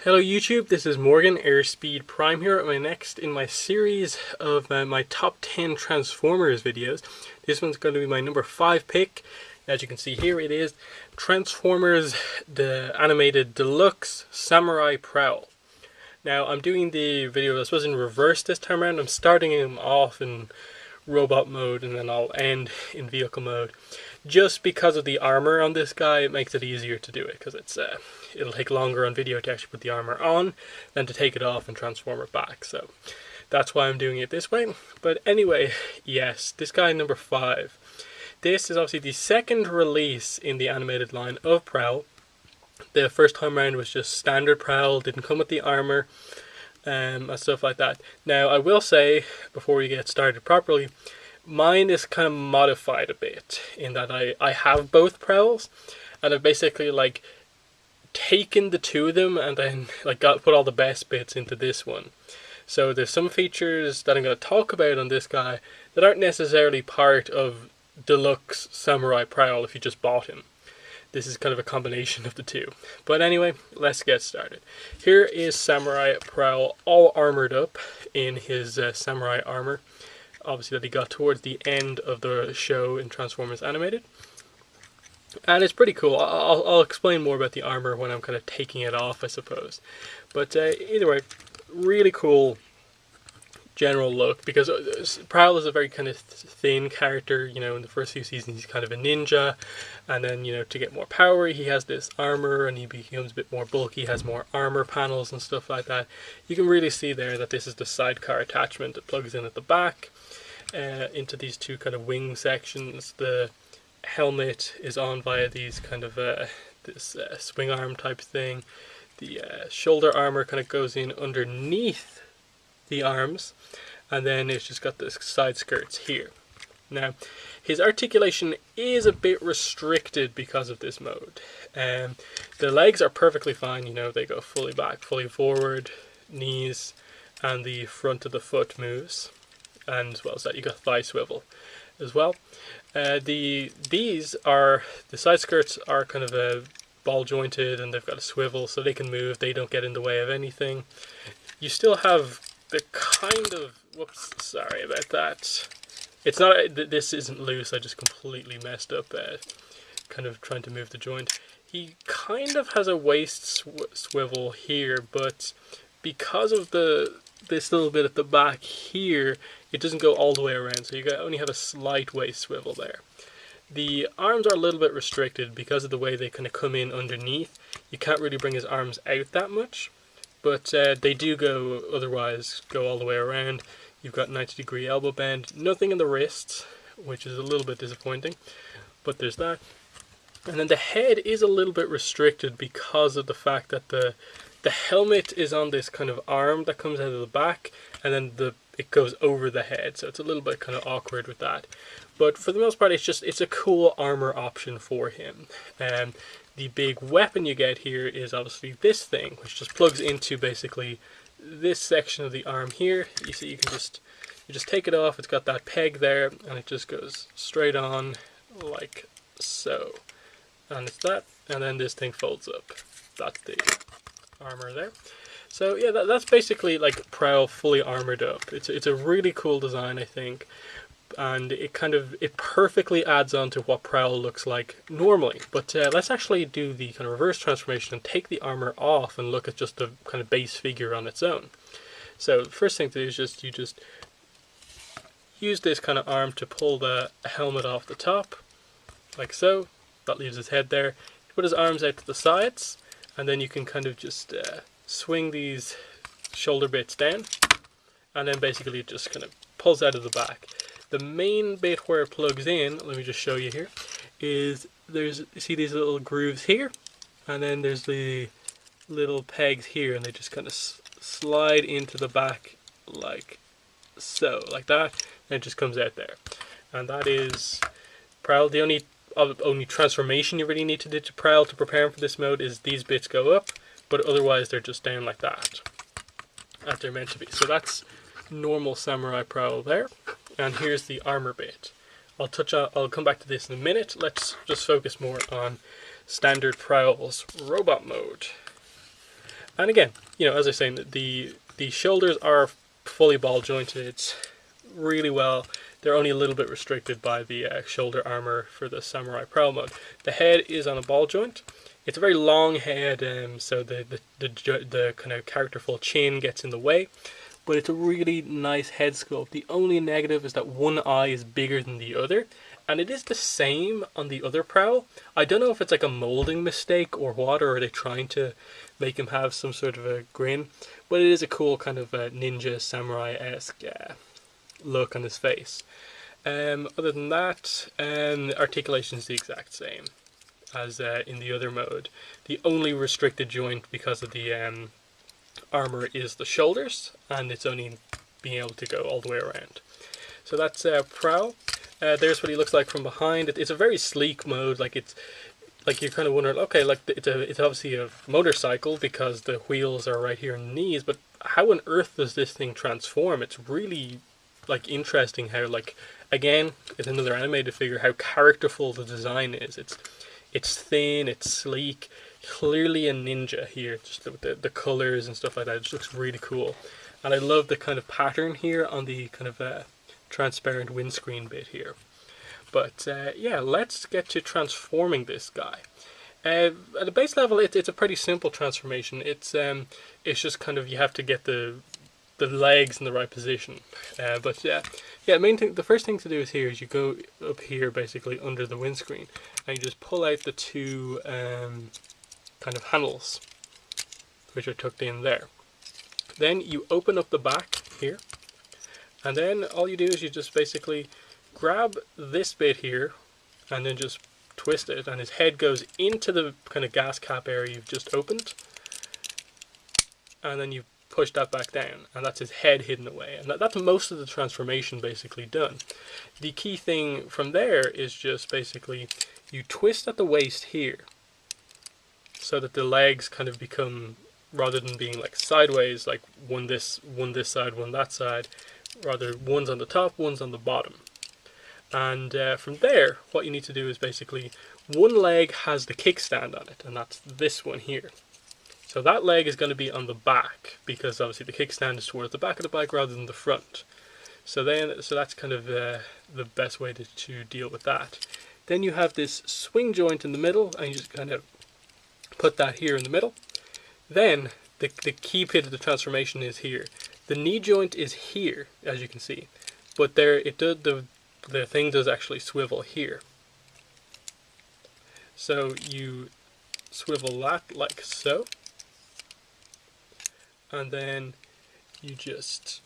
Hello YouTube, this is Morgan, Airspeed Prime here, next in my series of my top 10 Transformers videos. This one's going to be my number 5 pick. As you can see here, it is Transformers, the animated Deluxe Samurai Prowl. Now, I'm doing the video, I suppose, in reverse this time around. I'm starting him off in robot mode and then I'll end in vehicle mode. Just because of the armor on this guy, it makes it easier to do it, because it'll take longer on video to actually put the armor on than to take it off and transform it back. So that's why I'm doing it this way. But anyway, yes, this guy number 5. This is obviously the second release in the animated line of Prowl. The first time around was just standard Prowl, didn't come with the armor and stuff like that. Now I will say, before we get started properly, mine is kind of modified a bit in that I have both Prowls, and I've basically like taken the two of them and then like put all the best bits into this one. So there's some features that I'm going to talk about on this guy that aren't necessarily part of Deluxe Samurai Prowl if you just bought him. This is kind of a combination of the two. But anyway, let's get started. Here is Samurai Prowl all armored up in his samurai armor. Obviously that he got towards the end of the show in Transformers Animated. And it's pretty cool. I'll explain more about the armor when I'm kind of taking it off, I suppose. But either way, really cool general look, because Prowl is a very kind of thin character. You know, in the first few seasons he's kind of a ninja, and then, you know, to get more power he has this armor and he becomes a bit more bulky, has more armor panels and stuff like that. You can really see there that this is the sidecar attachment that plugs in at the back into these two kind of wing sections. The helmet is on via these kind of this swing arm type thing. The shoulder armor kind of goes in underneath the arms, and then it's just got the side skirts here. Now his articulation is a bit restricted because of this mode. The legs are perfectly fine, you know, they go fully back, fully forward, knees, and the front of the foot moves, and as well as that you got thigh swivel as well. The side skirts are kind of ball jointed, and they've got a swivel so they can move, they don't get in the way of anything. You still have the kind of, whoops, sorry about that. It's not, this isn't loose, I just completely messed up kind of trying to move the joint. He kind of has a waist swivel here, but because of this little bit at the back here, it doesn't go all the way around, so you only have a slight waist swivel there. The arms are a little bit restricted because of the way they kind of come in underneath. You can't really bring his arms out that much, but they do go all the way around. You've got 90-degree elbow bend, nothing in the wrists, which is a little bit disappointing, but there's that. And then the head is a little bit restricted because of the fact that the helmet is on this kind of arm that comes out of the back, and then it goes over the head, so it's a little bit kind of awkward with that. But for the most part, it's a cool armor option for him. The big weapon you get here is obviously this thing, which just plugs into basically this section of the arm here. You see, you just take it off. It's got that peg there, and it just goes straight on like so. And it's that, and then this thing folds up. That's the armor there. So yeah, that's basically like Prowl fully armored up. It's a really cool design, I think. And it perfectly adds on to what Prowl looks like normally. But let's actually do the kind of reverse transformation and take the armor off and look at just the kind of base figure on its own. So the first thing to do is you just use this kind of arm to pull the helmet off the top, like so. That leaves his head there. You put his arms out to the sides, and then you can kind of just swing these shoulder bits down, and then basically it just kind of pulls out of the back. The main bit where it plugs in, let me just show you here, is you see these little grooves here, and then there's the little pegs here, and they just kind of slide into the back like so, like that, and it just comes out there. And that is Prowl. The only transformation you really need to do to Prowl to prepare him for this mode is these bits go up, but otherwise they're just down like that, as they're meant to be. So that's normal Samurai Prowl there. And here's the armor bit. I'll come back to this in a minute. Let's just focus more on standard Prowl's robot mode. And again, you know, as I was saying, the shoulders are fully ball jointed. It's really well. They're only a little bit restricted by the shoulder armor for the Samurai Prowl mode. The head is on a ball joint. It's a very long head, so the kind of characterful chin gets in the way. But it's a really nice head sculpt. The only negative is that one eye is bigger than the other, and it is the same on the other Prowl. I don't know if it's like a molding mistake or what, or are they trying to make him have some sort of a grin, but it is a cool kind of ninja samurai-esque look on his face. Other than that, articulation is the exact same as in the other mode. The only restricted joint because of the armor is the shoulders, and it's only being able to go all the way around. So that's Prowl. There's what he looks like from behind. It's a very sleek mode. Like you're kind of wondering, okay, like it's obviously a motorcycle because the wheels are right here on the knees, but how on earth does this thing transform? It's really like interesting how, like, again, it's another animated figure, how characterful the design is. It's thin, it's sleek, clearly a ninja here, just with the colors and stuff like that. It just looks really cool. And I love the kind of pattern here on the kind of transparent windscreen bit here. But yeah, let's get to transforming this guy. At the base level, it's a pretty simple transformation. It's just kind of, you have to get the legs in the right position. But yeah, main thing, the first thing to do is you go up here basically under the windscreen, and you just pull out the two kind of handles, which are tucked in there. Then you open up the back here, and then all you do is you just basically grab this bit here and then just twist it, and his head goes into the kind of gas cap area you've just opened, and then you push that back down, and that's his head hidden away. And that's most of the transformation basically done. The key thing from there is just basically you twist at the waist here so that the legs kind of become, rather than being like sideways, like one this side, one that side, rather one's on the top, one's on the bottom. And from there, what you need to do is basically, one leg has the kickstand on it, and that's this one here. So that leg is going to be on the back, because obviously the kickstand is towards the back of the bike rather than the front. So that's kind of the best way to deal with that. Then you have this swing joint in the middle, and you just kind of put that here in the middle. Then the key bit of the transformation is here. The knee joint is here, as you can see, but the thing does actually swivel here. So you swivel that like so, and then you just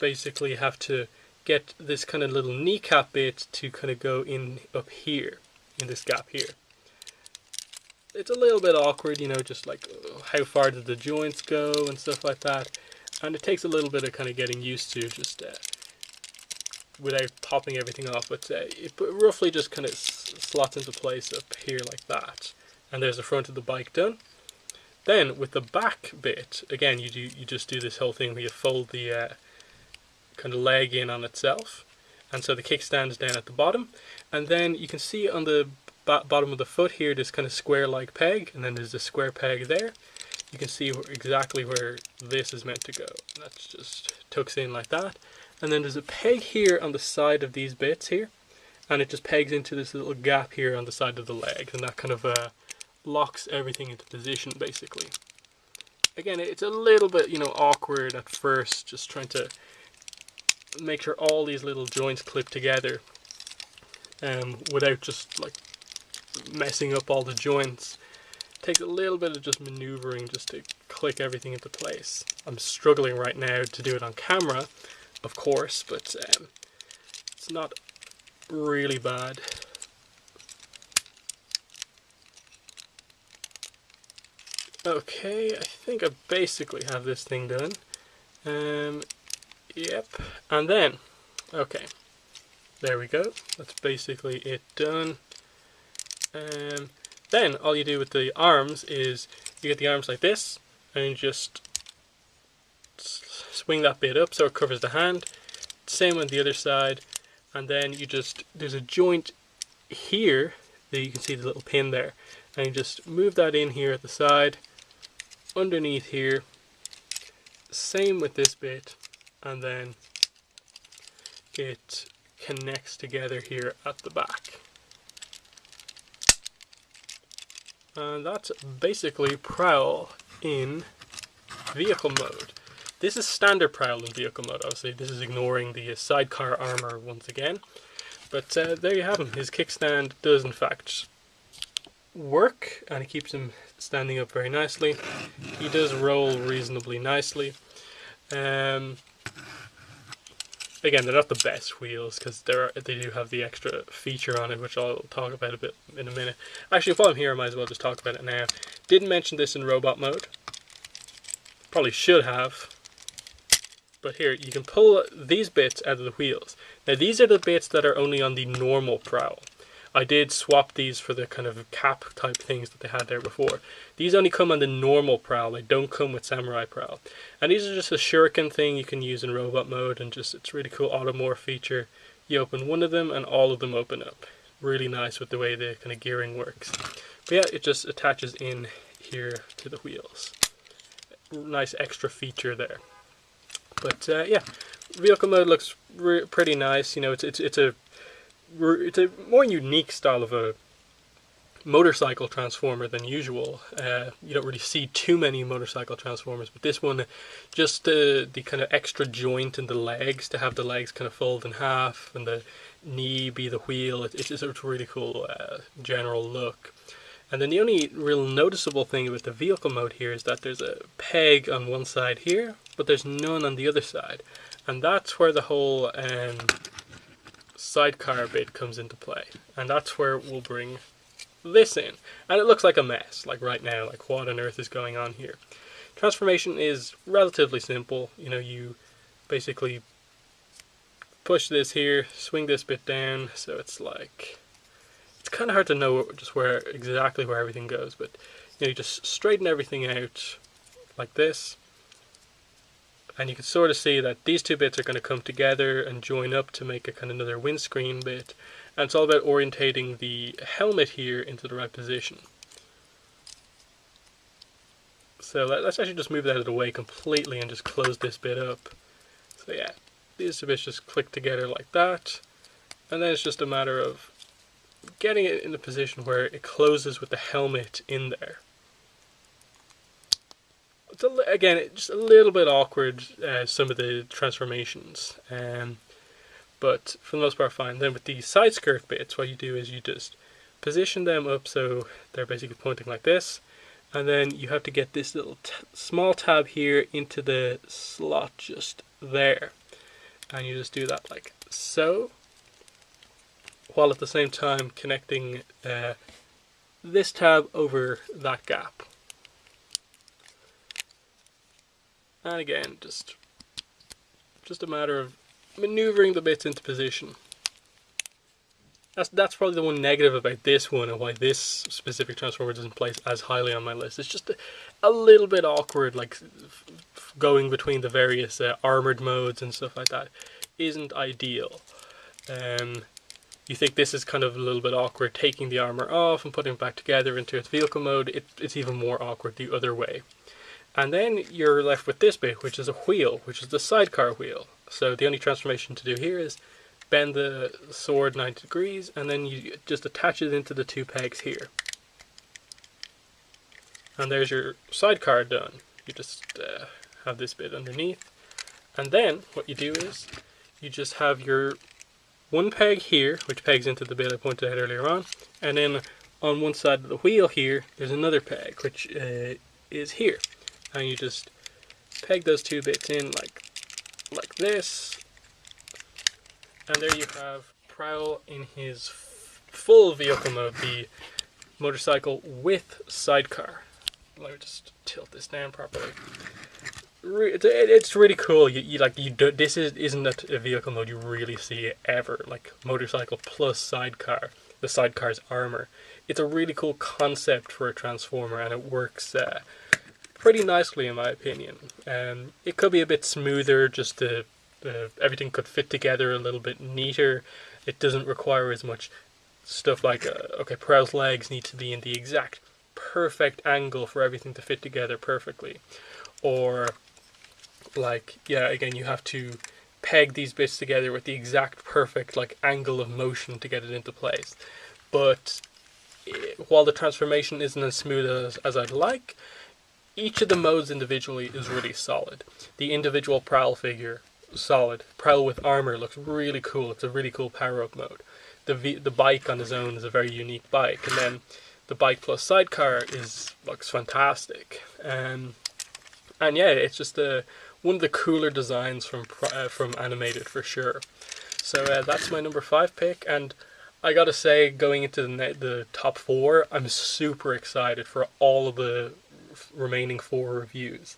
basically have to get this kind of little kneecap bit to kind of go in up here, in this gap here. It's a little bit awkward, you know, just like how far did the joints go and stuff like that, and it takes a little bit of kind of getting used to, just without popping everything off, but it roughly just kind of slots into place up here like that. And there's the front of the bike done. Then with the back bit, again, you just do this whole thing where you fold the kind of leg in on itself, and so the kickstand is down at the bottom, and then you can see on the bottom of the foot here this kind of square-like peg, and then there's a square peg there. You can see exactly where this is meant to go. That's just tucks in like that. And then there's a peg here on the side of these bits here, and it just pegs into this little gap here on the side of the leg, and that kind of locks everything into position basically. Again, it's a little bit, you know, awkward at first, just trying to make sure all these little joints clip together without just like messing up all the joints. It takes a little bit of just maneuvering just to click everything into place. I'm struggling right now to do it on camera, of course, but it's not really bad. Okay, I think I basically have this thing done. Yep, and then, okay, there we go. That's basically it done. Then all you do with the arms is you get the arms like this, and you just swing that bit up so it covers the hand. Same on the other side, and then you just, there's a joint here that you can see the little pin there, and you just move that in here at the side, underneath here. Same with this bit, and then it connects together here at the back. And that's basically Prowl in vehicle mode. This is standard Prowl in vehicle mode, obviously. This is ignoring the sidecar armor once again. But there you have him. His kickstand does in fact work, and it keeps him standing up very nicely. He does roll reasonably nicely. Again, they're not the best wheels because they do have the extra feature on it, which I'll talk about a bit in a minute. Actually, while I'm here, I might as well just talk about it now. Didn't mention this in robot mode. Probably should have. But here, you can pull these bits out of the wheels. Now, these are the bits that are only on the normal Prowl. I did swap these for the kind of cap type things that they had there before. These only come on the normal Prowl, they don't come with Samurai Prowl. And these are just a shuriken thing you can use in robot mode, and just it's a really cool automorph feature. You open one of them and all of them open up. Really nice with the way the kind of gearing works. But yeah, it just attaches in here to the wheels. Nice extra feature there. But yeah, vehicle mode looks pretty nice. You know, it's a more unique style of a motorcycle transformer than usual. You don't really see too many motorcycle transformers, but this one, just the kind of extra joint in the legs, to have the legs kind of fold in half and the knee be the wheel, it's just a really cool general look. And then the only real noticeable thing about the vehicle mode here is that there's a peg on one side here, but there's none on the other side. And that's where the whole sidecar bit comes into play. And that's where we'll bring this in. And it looks like a mess, like right now, like what on earth is going on here. Transformation is relatively simple. You know, you basically push this here, swing this bit down, so it's like... It's kind of hard to know just exactly where everything goes, but you know, you just straighten everything out like this, and you can sort of see that these two bits are going to come together and join up to make a kind of another windscreen bit, and it's all about orientating the helmet here into the right position. So let's actually just move that out of the way completely and just close this bit up. So yeah, these two bits just click together like that, and then it's just a matter of getting it in a position where it closes with the helmet in there. It's again, just a little bit awkward, some of the transformations, but for the most part fine. Then with the side skirt bits, what you do is you just position them up so they're basically pointing like this, and then you have to get this little small tab here into the slot just there, and you just do that like so, while at the same time connecting this tab over that gap. And again, just a matter of maneuvering the bits into position. That's probably the one negative about this one, and why this specific transformer doesn't place as highly on my list. It's just a little bit awkward, like going between the various armored modes and stuff like that isn't ideal. You think this is kind of a little bit awkward, taking the armor off and putting it back together into its vehicle mode. It's even more awkward the other way. And then you're left with this bit, which is a wheel, which is the sidecar wheel. So the only transformation to do here is bend the sword 90 degrees, and then you just attach it into the two pegs here. And there's your sidecar done. You just have this bit underneath. And then what you do is you just have your one peg here, which pegs into the bit I pointed out earlier on, and then on one side of the wheel here, there's another peg, which is here. And you just peg those two bits in like this, and there you have Prowl in his full vehicle mode, the motorcycle with sidecar. Let me just tilt this down properly. It's really cool. This isn't a vehicle mode you really see ever, like motorcycle plus sidecar, the sidecar's armor. It's a really cool concept for a transformer, and it works pretty nicely in my opinion. It could be a bit smoother, just everything could fit together a little bit neater. It doesn't require as much stuff like okay, Prowl's legs need to be in the exact perfect angle for everything to fit together perfectly. Or like, yeah, again, you have to peg these bits together with the exact perfect like angle of motion to get it into place. But while the transformation isn't as smooth as I'd like, each of the modes individually is really solid. The individual Prowl figure, solid. Prowl with armor looks really cool. It's a really cool power-up mode. The bike on his own is a very unique bike, and then the bike plus sidecar looks fantastic. And yeah, it's just one of the cooler designs from Animated for sure. So that's my number 5 pick, and I gotta say, going into the top 4, I'm super excited for all of the remaining 4 reviews.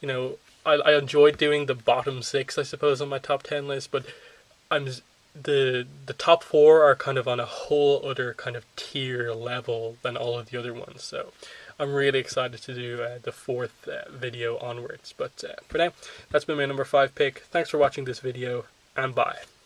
You know, I enjoyed doing the bottom 6, I suppose, on my top 10 list, but the top 4 are kind of on a whole other kind of tier level than all of the other ones. So I'm really excited to do the 4th video onwards. But for now, that's been my number 5 pick. Thanks for watching this video, and bye.